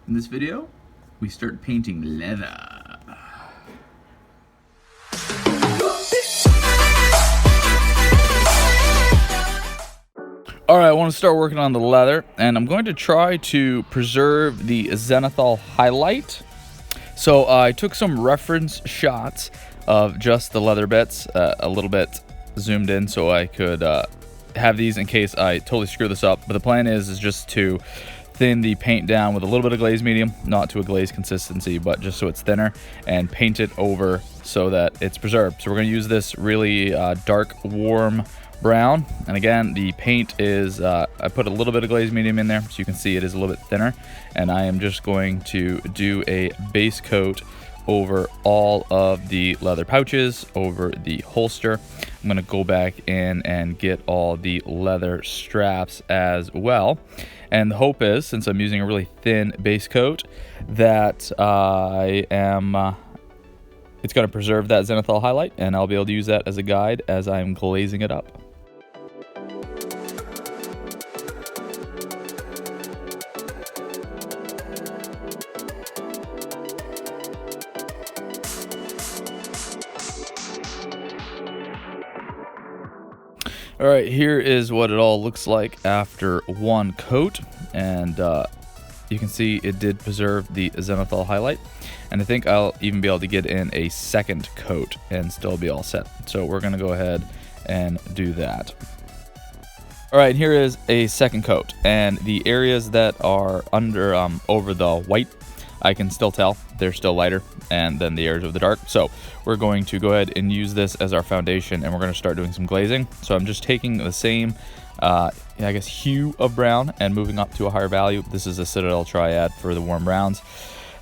In this video, we start painting leather. Alright, I want to start working on the leather, and I'm going to try to preserve the zenithal highlight. So I took some reference shots of just the leather bits, a little bit zoomed in so I could have these in case I totally screw this up. But the plan is just to thin the paint down with a little bit of glaze medium, not to a glaze consistency, but just so it's thinner, and paint it over so that it's preserved. So we're going to use this really dark, warm brown, and again the paint is I put a little bit of glaze medium in there so you can see it is a little bit thinner, and I am just going to do a base coat over all of the leather pouches, over the holster. I'm going to go back in and get all the leather straps as well, and the hope is, since I'm using a really thin base coat, that it's going to preserve that zenithal highlight, and I'll be able to use that as a guide as I'm glazing it up. All right, here is what it all looks like after one coat, and you can see it did preserve the zenithal highlight, and I think I'll even be able to get in a second coat and still be all set. So we're gonna go ahead and do that. All right, here is a second coat, and the areas that are under over the white, I can still tell they're still lighter, and then the areas of the dark. So we're going to go ahead and use this as our foundation, and we're going to start doing some glazing. So I'm just taking the same, I guess, hue of brown and moving up to a higher value. This is a Citadel Triad for the warm browns,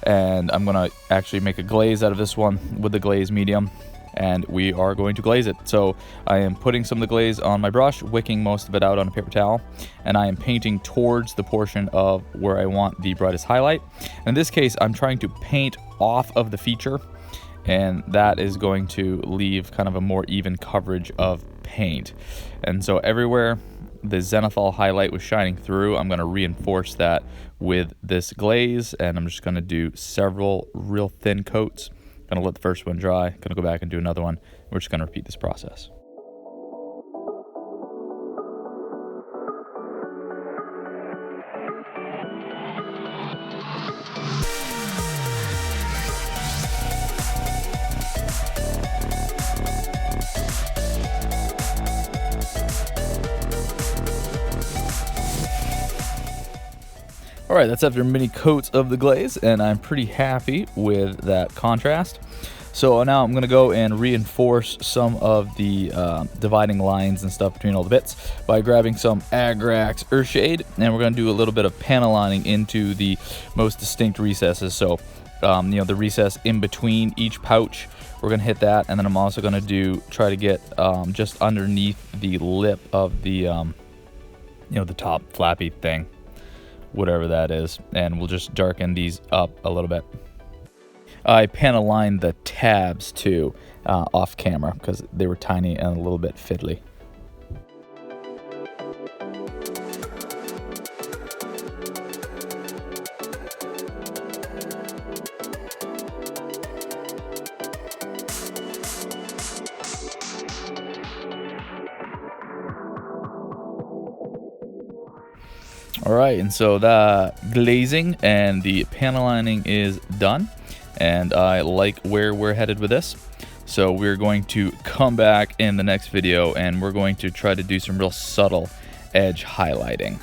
and I'm going to actually make a glaze out of this one with the glaze medium, and we are going to glaze it. So I am putting some of the glaze on my brush, wicking most of it out on a paper towel, and I am painting towards the portion of where I want the brightest highlight. In this case, I'm trying to paint off of the feature, and that is going to leave kind of a more even coverage of paint. And so everywhere the zenithal highlight was shining through, I'm going to reinforce that with this glaze, and I'm just going to do several real thin coats. Gonna let the first one dry, gonna go back and do another one. We're just gonna repeat this process. All right, that's after many coats of the glaze, and I'm pretty happy with that contrast. So now I'm going to go and reinforce some of the dividing lines and stuff between all the bits by grabbing some Agrax Earthshade, and we're going to do a little bit of panel lining into the most distinct recesses. So, the recess in between each pouch, we're going to hit that, and then I'm also going to try to get just underneath the lip of the, the top flappy thing, whatever that is, and we'll just darken these up a little bit. I panel lined the tabs too off camera because they were tiny and a little bit fiddly. All right, and so the glazing and the panel lining is done, and I like where we're headed with this. So we're going to come back in the next video, and we're going to try to do some real subtle edge highlighting.